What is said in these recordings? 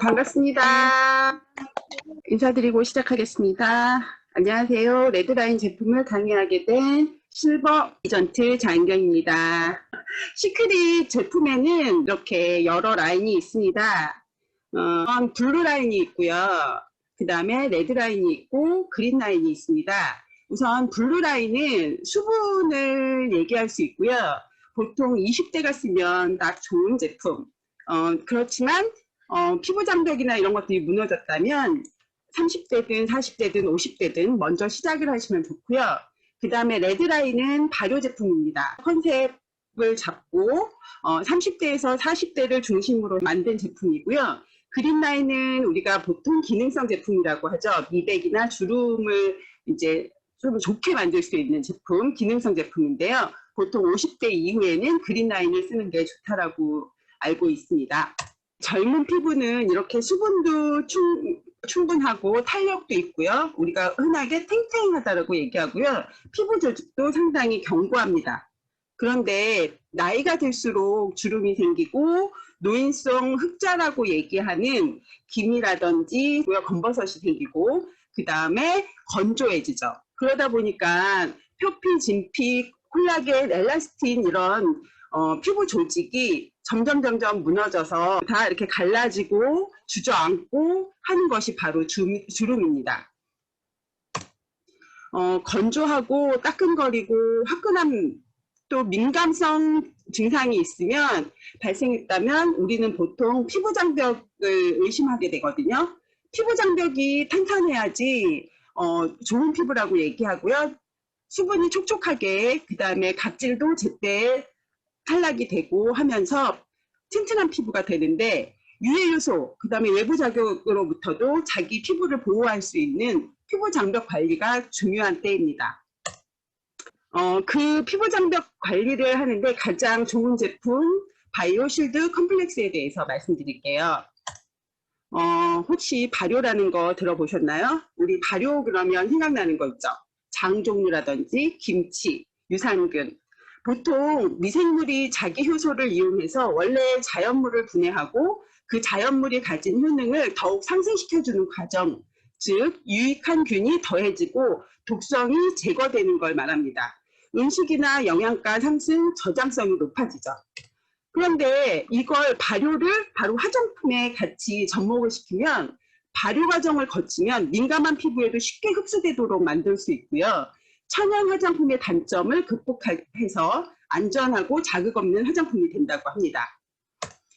반갑습니다. 인사드리고 시작하겠습니다. 안녕하세요. 레드라인 제품을 강의하게 된 실버 에이전트 장인경입니다. 시크릿 제품에는 이렇게 여러 라인이 있습니다. 블루 라인이 있고요. 그 다음에 레드 라인이 있고 그린 라인이 있습니다. 우선 블루 라인은 수분을 얘기할 수 있고요. 보통 20대가 쓰면 딱 좋은 제품. 그렇지만 피부 장벽이나 이런 것들이 무너졌다면 30대든 40대든 50대든 먼저 시작을 하시면 좋고요. 그 다음에 레드라인은 발효 제품입니다. 컨셉을 잡고 30대에서 40대를 중심으로 만든 제품이고요. 그린라인은 우리가 보통 기능성 제품이라고 하죠. 미백이나 주름을 이제 좀 좋게 만들 수 있는 제품, 기능성 제품인데요. 보통 50대 이후에는 그린라인을 쓰는 게 좋다라고 알고 있습니다. 젊은 피부는 이렇게 수분도 충분하고 탄력도 있고요. 우리가 흔하게 탱탱하다고 얘기하고요. 피부 조직도 상당히 견고합니다. 그런데 나이가 들수록 주름이 생기고 노인성 흑자라고 얘기하는 기미라든지 검버섯이 생기고 그 다음에 건조해지죠. 그러다 보니까 표피, 진피, 콜라겐, 엘라스틴 이런 피부 조직이 점점 무너져서 다 이렇게 갈라지고 주저앉고 하는 것이 바로 주름입니다. 건조하고 따끔거리고 화끈함 또 민감성 증상이 있으면 발생했다면 우리는 보통 피부 장벽을 의심하게 되거든요. 피부 장벽이 탄탄해야지 좋은 피부라고 얘기하고요. 수분이 촉촉하게 그 다음에 각질도 제때 탈락이 되고 하면서 튼튼한 피부가 되는데 유해 요소 그 다음에 외부 자극으로부터도 자기 피부를 보호할 수 있는 피부 장벽 관리가 중요한 때입니다. 그 피부 장벽 관리를 하는데 가장 좋은 제품 바이오 실드 컴플렉스에 대해서 말씀드릴게요. 혹시 발효라는 거 들어보셨나요? 우리 발효 그러면 생각나는 거 있죠? 장 종류라든지 김치, 유산균. 보통 미생물이 자기 효소를 이용해서 원래 자연물을 분해하고 그 자연물이 가진 효능을 더욱 상승시켜주는 과정, 즉 유익한 균이 더해지고 독성이 제거되는 걸 말합니다. 음식이나 영양가 상승, 저장성이 높아지죠. 그런데 이걸 발효를 바로 화장품에 같이 접목을 시키면 발효 과정을 거치면 민감한 피부에도 쉽게 흡수되도록 만들 수 있고요. 천연 화장품의 단점을 극복해서 안전하고 자극 없는 화장품이 된다고 합니다.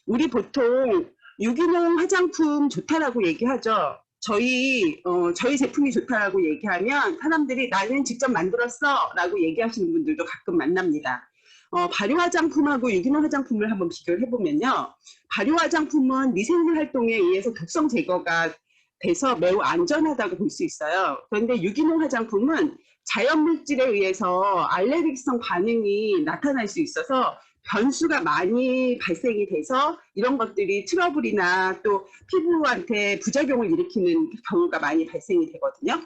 우리 보통 유기농 화장품 좋다라고 얘기하죠. 저희 제품이 좋다라고 얘기하면 사람들이 나는 직접 만들었어 라고 얘기하시는 분들도 가끔 만납니다. 발효 화장품하고 유기농 화장품을 한번 비교를 해보면요. 발효 화장품은 미생물 활동에 의해서 독성 제거가 돼서 매우 안전하다고 볼 수 있어요. 그런데 유기농 화장품은 자연물질에 의해서 알레르기성 반응이 나타날 수 있어서 변수가 많이 발생이 돼서 이런 것들이 트러블이나 또 피부한테 부작용을 일으키는 경우가 많이 발생이 되거든요.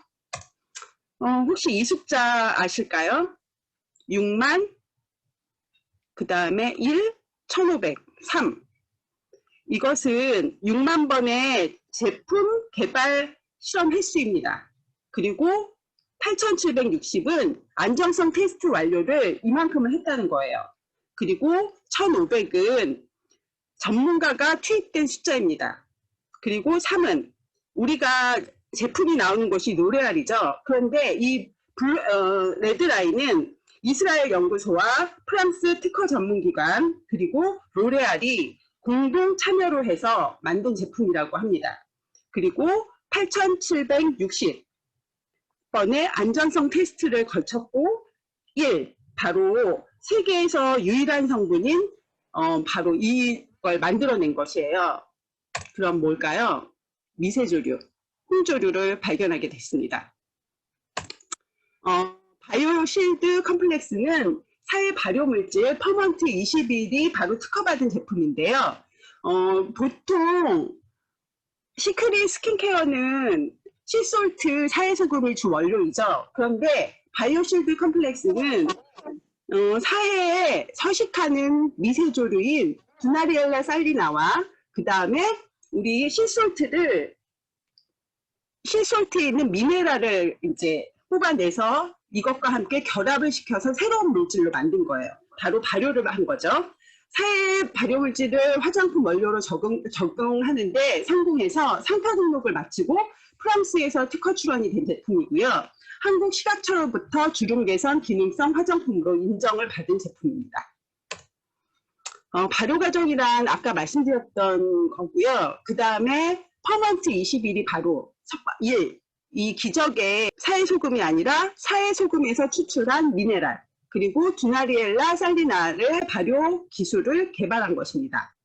혹시 이 숫자 아실까요? 6만 그 다음에 1, 1500, 3 이것은 6만 번의 제품 개발 실험 횟수입니다. 그리고 8760은 안정성 테스트 완료를 이만큼을 했다는 거예요. 그리고 1500은 전문가가 투입된 숫자입니다. 그리고 3은 우리가 제품이 나오는 곳이 로레알이죠. 그런데 이 레드라인은 이스라엘 연구소와 프랑스 특허 전문기관 그리고 로레알이 공동 참여로 해서 만든 제품이라고 합니다. 그리고 8760번의 안전성 테스트를 거쳤고 1. 바로 세계에서 유일한 성분인 바로 이걸 만들어낸 것이에요. 그럼 뭘까요? 미세조류, 홍조류를 발견하게 됐습니다. 바이오 실드 컴플렉스는 사회 발효물질 퍼먼트 21이 바로 특허받은 제품인데요. 보통 시크릿 스킨케어는 시솔트 사해소금이 주 원료이죠. 그런데 바이오 실드 컴플렉스는 사해에 서식하는 미세조류인 두나리엘라 살리나와 그 다음에 우리 실솔트에 있는 미네랄을 이제 뽑아내서 이것과 함께 결합을 시켜서 새로운 물질로 만든 거예요. 바로 발효를 한 거죠. 사해 발효물질을 화장품 원료로 적용하는데 성공해서 상표 등록을 마치고 프랑스에서 특허 출원이 된 제품이고요. 한국 식약처로부터 주름 개선 기능성 화장품으로 인정을 받은 제품입니다. 발효 과정이란 아까 말씀드렸던 거고요. 그 다음에 퍼먼트 21이 바로 1. 이 기적의 사해소금이 아니라 사해소금에서 추출한 미네랄, 그리고 두나리엘라 살리나를 발효 기술을 개발한 것입니다.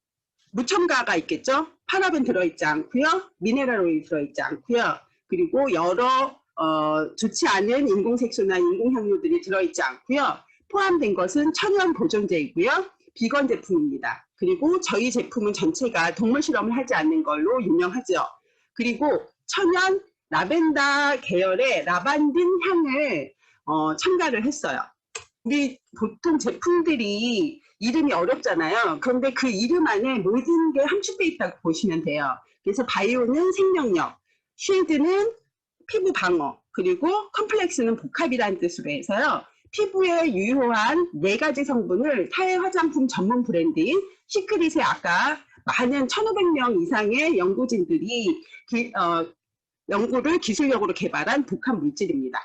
무첨가가 있겠죠? 파라벤 들어있지 않고요. 미네랄 오일 들어있지 않고요. 그리고 여러 좋지 않은 인공색소나 인공향료들이 들어있지 않고요. 포함된 것은 천연 보존제이고요. 비건 제품입니다. 그리고 저희 제품은 전체가 동물 실험을 하지 않는 걸로 유명하죠. 그리고 천연 라벤더 계열의 라반딘 향을 첨가를 했어요. 우리 보통 제품들이 이름이 어렵잖아요. 그런데 그 이름 안에 모든 게 함축되어 있다고 보시면 돼요. 그래서 바이오는 생명력, 쉴드는 피부 방어, 그리고 컴플렉스는 복합이라는 뜻으로 해서요. 피부에 유효한 4가지 성분을 타해 화장품 전문 브랜드인 시크릿의 아까 많은 1,500명 이상의 연구진들이 연구를 기술력으로 개발한 복합 물질입니다.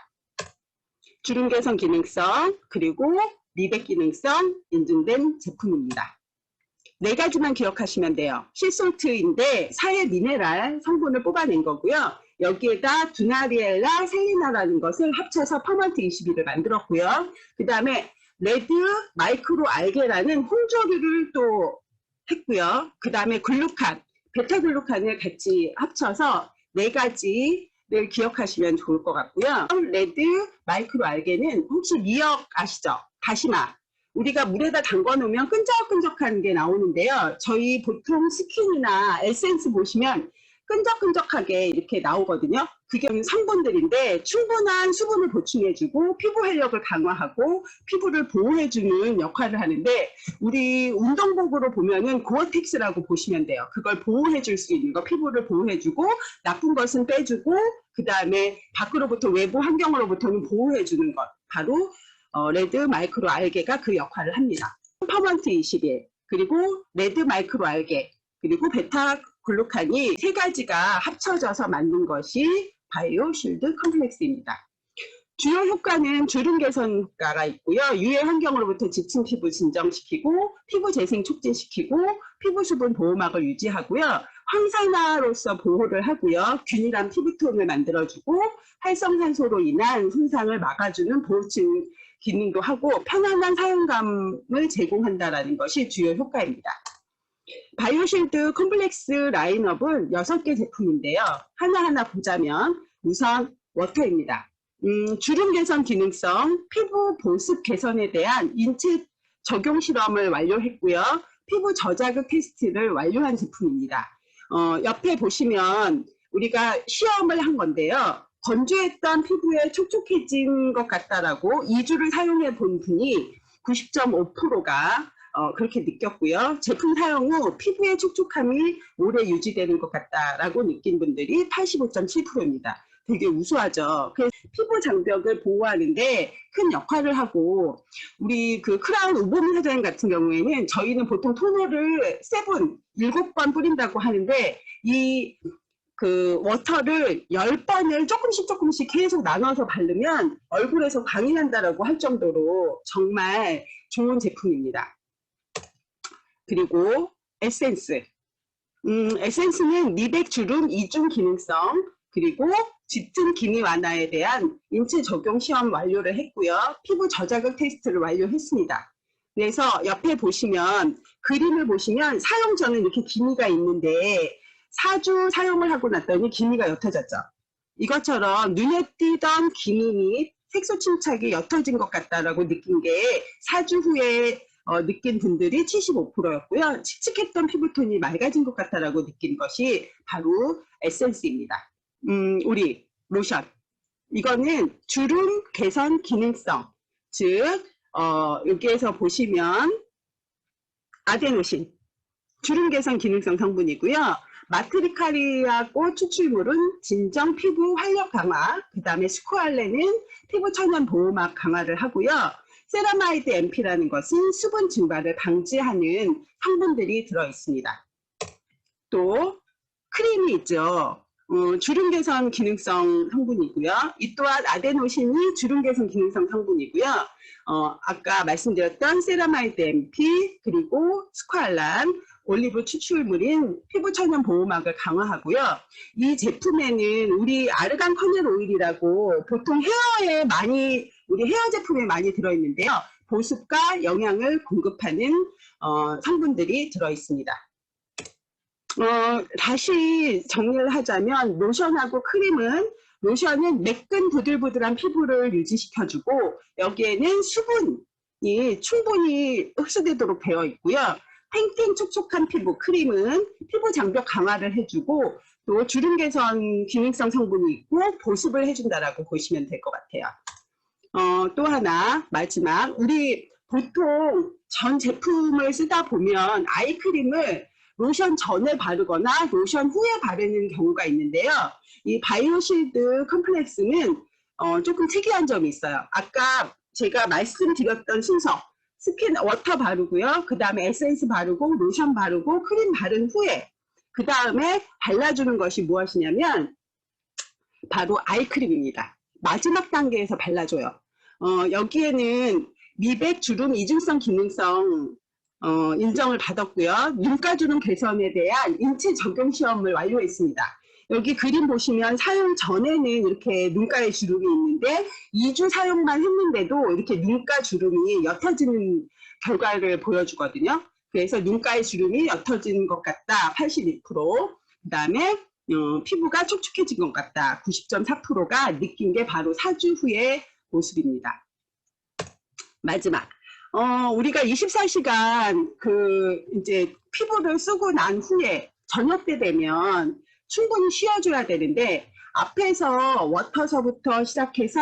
주름 개선 기능성, 그리고 미백 기능성 인증된 제품입니다. 4가지만 기억하시면 돼요. 실솔트인데 사해 미네랄 성분을 뽑아낸 거고요. 여기에다 두나리엘라 셀리나라는 것을 합쳐서 퍼먼트 21을 만들었고요. 그 다음에 레드 마이크로 알게라는 홍조류를 또 했고요. 그 다음에 글루칸, 베타글루칸을 같이 합쳐서 4가지를 기억하시면 좋을 것 같고요. 레드 마이크로 알게는 혹시 미역 아시죠? 다시마. 우리가 물에다 담궈 놓으면 끈적끈적한 게 나오는데요. 저희 보통 스킨이나 에센스 보시면 끈적끈적하게 이렇게 나오거든요. 그게 성분들인데 충분한 수분을 보충해주고 피부 활력을 강화하고 피부를 보호해주는 역할을 하는데 우리 운동복으로 보면은 고어텍스라고 보시면 돼요. 그걸 보호해줄 수 있는 거, 피부를 보호해주고 나쁜 것은 빼주고 그 다음에 밖으로부터 외부 환경으로부터는 보호해주는 것. 바로 레드 마이크로 알게가 그 역할을 합니다. 퍼먼트 21, 그리고 레드 마이크로 알게, 그리고 베타 글루칸이 3가지가 합쳐져서 만든 것이 바이오 쉴드 컴플렉스입니다. 주요 효과는 주름 개선 효과가 있고요. 유해 환경으로부터 지친 피부 진정시키고 피부 재생 촉진시키고 피부 수분 보호막을 유지하고요. 황산화로서 보호를 하고요. 균일한 피부톤을 만들어주고 활성산소로 인한 손상을 막아주는 보호층 기능도 하고 편안한 사용감을 제공한다는 것이 주요 효과입니다. 바이오쉴드 컴플렉스 라인업은 6개 제품인데요. 하나하나 보자면 우선 워터입니다. 주름 개선 기능성, 피부 보습 개선에 대한 인체 적용 실험을 완료했고요. 피부 저자극 테스트를 완료한 제품입니다. 옆에 보시면 우리가 시험을 한 건데요. 건조했던 피부에 촉촉해진 것 같다라고 2주를 사용해 본 분이 90.5%가 그렇게 느꼈고요. 제품 사용 후 피부의 촉촉함이 오래 유지되는 것 같다라고 느낀 분들이 85.7%입니다. 되게 우수하죠. 그래서 피부 장벽을 보호하는데 큰 역할을 하고 우리 그 크라운 우보미 사장님 같은 경우에는 저희는 보통 토너를 7번 뿌린다고 하는데 이 그 워터를 10번을 조금씩 계속 나눠서 바르면 얼굴에서 광이 난다라고 할 정도로 정말 좋은 제품입니다. 그리고 에센스. 에센스는 미백 주름 이중 기능성 그리고 짙은 기미 완화에 대한 인체 적용 시험 완료를 했고요. 피부 저자극 테스트를 완료했습니다. 그래서 옆에 보시면 그림을 보시면 사용 전에 이렇게 기미가 있는데 4주 사용을 하고 났더니 기미가 옅어졌죠. 이것처럼 눈에 띄던 기미 및 색소 침착이 옅어진 것 같다라고 느낀 게 4주 후에 느낀 분들이 75%였고요. 칙칙했던 피부톤이 맑아진 것 같다라고 느낀 것이 바로 에센스입니다. 우리 로션. 이거는 주름 개선 기능성. 즉, 여기에서 보시면 아데노신. 주름 개선 기능성 성분이고요. 마트리카리아 꽃 추출물은 진정 피부 활력 강화, 그 다음에 스코알레는 피부 천연 보호막 강화를 하고요. 세라마이드 MP라는 것은 수분 증발을 방지하는 성분들이 들어있습니다. 또 크림이 있죠. 주름 개선 기능성 성분이고요. 이 또한 아데노신이 주름 개선 기능성 성분이고요. 아까 말씀드렸던 세라마이드 MP 그리고 스ኳ알란 올리브 추출물인 피부 천연 보호막을 강화하고요. 이 제품에는 우리 아르간 커넬 오일이라고 보통 헤어에 많이 우리 헤어 제품에 많이 들어있는데요. 보습과 영양을 공급하는 성분들이 들어있습니다. 다시 정리를 하자면 로션하고 크림은 로션은 매끈 부들부들한 피부를 유지시켜주고 여기에는 수분이 충분히 흡수되도록 되어 있고요. 탱탱 촉촉한 피부 크림은 피부 장벽 강화를 해주고 또 주름 개선 기능성 성분이 있고 보습을 해준다라고 보시면 될 것 같아요. 또 하나 마지막 우리 보통 전 제품을 쓰다 보면 아이크림을 로션 전에 바르거나 로션 후에 바르는 경우가 있는데요. 이 바이오실드 컴플렉스는 조금 특이한 점이 있어요. 아까 제가 말씀드렸던 순서 스킨 워터 바르고요. 그 다음에 에센스 바르고 로션 바르고 크림 바른 후에 그 다음에 발라주는 것이 무엇이냐면 바로 아이크림입니다. 마지막 단계에서 발라줘요. 여기에는 미백, 주름, 이중성 기능성 인정을 받았고요. 눈가주름 개선에 대한 인체 적용 시험을 완료했습니다. 여기 그림 보시면 사용 전에는 이렇게 눈가에 주름이 있는데 2주 사용만 했는데도 이렇게 눈가 주름이 옅어지는 결과를 보여주거든요. 그래서 눈가의 주름이 옅어지는 것 같다 82%, 그 다음에 피부가 촉촉해진 것 같다 90.4%가 느낀 게 바로 4주 후의 모습입니다. 마지막 우리가 24시간 이제 피부를 쓰고 난 후에 저녁 때 되면 충분히 쉬어줘야 되는데 앞에서 워터서부터 시작해서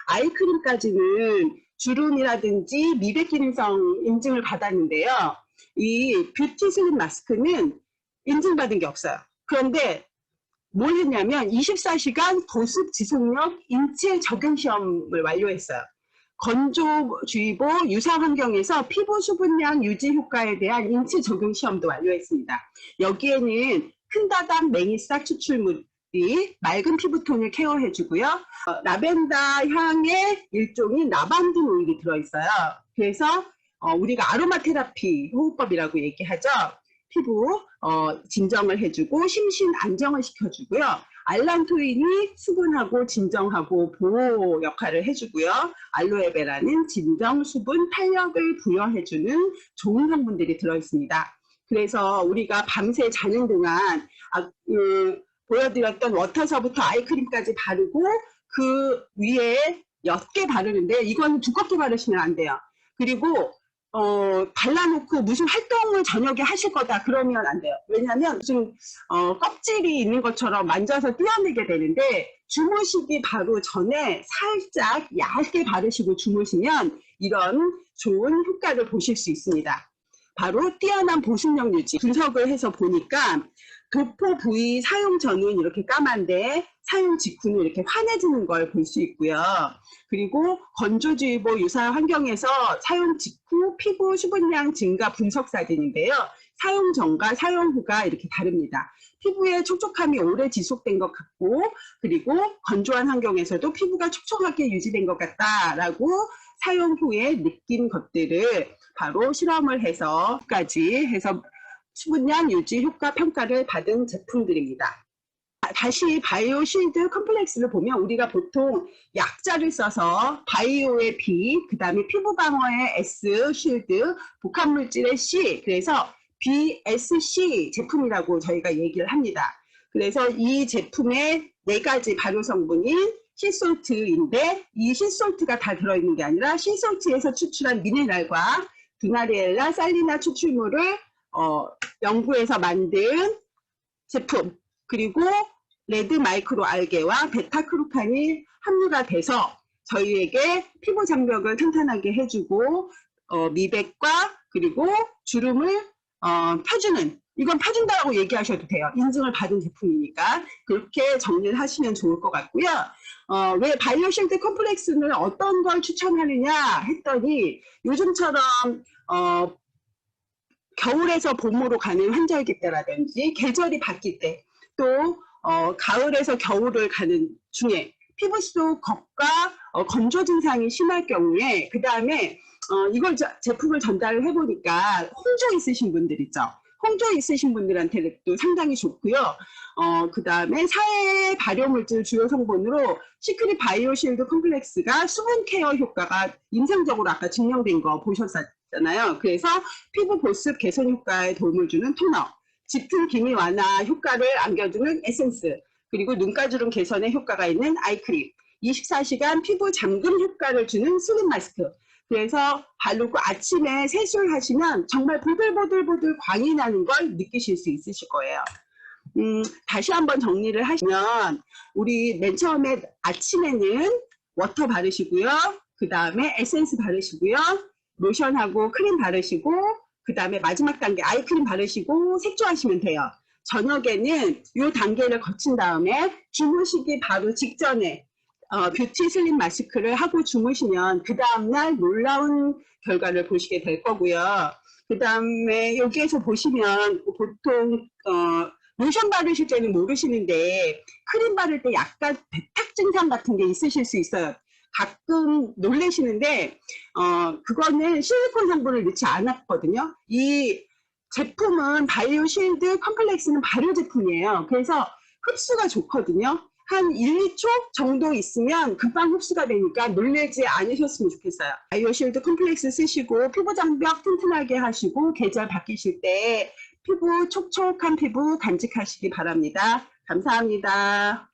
아이크림까지는 주름이라든지 미백 기능성 인증을 받았는데요. 이 뷰티 슬림 마스크는 인증받은 게 없어요. 그런데 뭘 했냐면 24시간 보습 지속력 인체 적용 시험을 완료했어요. 건조주의보 유사 환경에서 피부 수분량 유지 효과에 대한 인체 적용 시험도 완료했습니다. 여기에는 큰다당 맹이싹 추출물이 맑은 피부톤을 케어해주고요. 라벤더 향의 일종인 라반딘 오일이 들어있어요. 그래서 우리가 아로마 테라피 호흡법이라고 얘기하죠. 피부 진정을 해주고 심신 안정을 시켜주고요. 알란토인이 수분하고 진정하고 보호 역할을 해주고요. 알로에베라는 진정, 수분, 탄력을 부여해주는 좋은 성분들이 들어있습니다. 그래서 우리가 밤새 자는 동안 보여드렸던 워터서부터 아이크림까지 바르고 그 위에 옅게 바르는데 이건 두껍게 바르시면 안 돼요. 그리고 발라놓고 무슨 활동을 저녁에 하실 거다 그러면 안 돼요. 왜냐하면 무슨 껍질이 있는 것처럼 만져서 떼어내게 되는데 주무시기 바로 전에 살짝 얇게 바르시고 주무시면 이런 좋은 효과를 보실 수 있습니다. 바로 뛰어난 보습력 유지 분석을 해서 보니까 도포 부위 사용 전은 이렇게 까만데 사용 직후는 이렇게 환해지는 걸 볼 수 있고요. 그리고 건조주의보 유사 환경에서 사용 직후 피부 수분량 증가 분석 사진인데요. 사용 전과 사용 후가 이렇게 다릅니다. 피부의 촉촉함이 오래 지속된 것 같고 그리고 건조한 환경에서도 피부가 촉촉하게 유지된 것 같다라고 사용 후에 느낀 것들을 바로 실험을 해서까지 해서 수분량 유지 효과 평가를 받은 제품들입니다. 다시 바이오 실드 컴플렉스를 보면 우리가 보통 약자를 써서 바이오의 B, 그 다음에 피부 방어의 S, 실드, 복합물질의 C, 그래서 BSC 제품이라고 저희가 얘기를 합니다. 그래서 이 제품의 4가지 발효 성분인 시솔트인데 이 시솔트가 다 들어있는 게 아니라 시솔트에서 추출한 미네랄과 두나리엘라, 살리나 추출물을 연구해서 만든 제품 그리고 레드 마이크로 알게와 베타크루칸이 함유가 돼서 저희에게 피부 장벽을 탄탄하게 해주고 미백과 그리고 주름을 펴주는 이건 파준다라고 얘기하셔도 돼요. 인증을 받은 제품이니까. 그렇게 정리를 하시면 좋을 것 같고요. 왜 바이오실드 컴플렉스는 어떤 걸 추천하느냐 했더니 요즘처럼 겨울에서 봄으로 가는 환절기 때라든지 계절이 바뀔 때, 또 가을에서 겨울을 가는 중에 피부 속 겁과 건조 증상이 심할 경우에, 그 다음에 이걸 제품을 전달을 해보니까 홍조 있으신 분들 있죠. 홍조 있으신 분들한테 또 상당히 좋고요. 그 다음에 사회 발효물질 주요 성분으로 시크릿 바이오실드 컴플렉스가 수분 케어 효과가 임상적으로 아까 증명된 거 보셨잖아요. 그래서 피부 보습 개선 효과에 도움을 주는 토너, 짙은 기미 완화 효과를 안겨주는 에센스, 그리고 눈가주름 개선에 효과가 있는 아이크림, 24시간 피부 잠금 효과를 주는 슬림 마스크. 그래서 바르고 아침에 세수하시면 정말 보들보들보들 광이 나는 걸 느끼실 수 있으실 거예요. 다시 한번 정리를 하시면, 우리 맨 처음에 아침에는 워터 바르시고요. 그 다음에 에센스 바르시고요. 로션하고 크림 바르시고, 그 다음에 마지막 단계 아이크림 바르시고 색조하시면 돼요. 저녁에는 이 단계를 거친 다음에 주무시기 바로 직전에 뷰티 슬림 마스크를 하고 주무시면 그 다음날 놀라운 결과를 보시게 될 거고요. 그 다음에 여기에서 보시면 보통 로션 바르실 때는 모르시는데 크림 바를 때 약간 배탁 증상 같은 게 있으실 수 있어요. 가끔 놀라시는데 그거는 실리콘 성분을 넣지 않았거든요. 이 제품은 바이오실드 컴플렉스는 발효 제품이에요. 그래서 흡수가 좋거든요. 한 1, 2초 정도 있으면 금방 흡수가 되니까 놀라지 않으셨으면 좋겠어요. 바이오실드 컴플렉스 쓰시고 피부 장벽 튼튼하게 하시고 계절 바뀌실 때 피부 촉촉한 피부 간직하시기 바랍니다. 감사합니다.